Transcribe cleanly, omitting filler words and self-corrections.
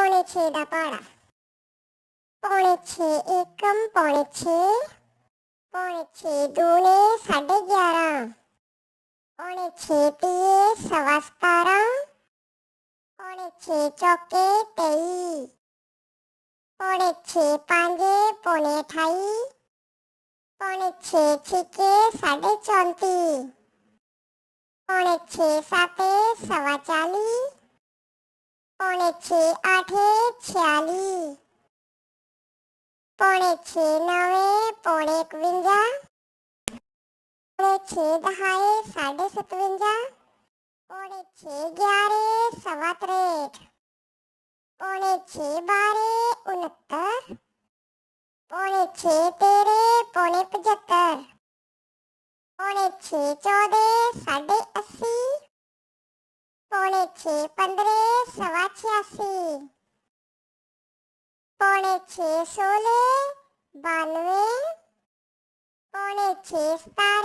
पौने छे दा पाड़ा। पौने छे एकम पौने छे, पौने छे दूने 11:30, पौने छे तीए 17:15, पौने छे चौके 23, पौने छे पांजे पौने 28, पौने छे छीके 34:30, पौने छे साते 44, पौने छे आठे 46, पौने छे नवे पौने 51, पौने छे दहाए 57:30, पौने छे 11 63, पौने छे 12 69, पौने छे 13 पौने 75, पौने छे 14 80, पौने छे 15 86, पौने छे 16 92, पौने छे 17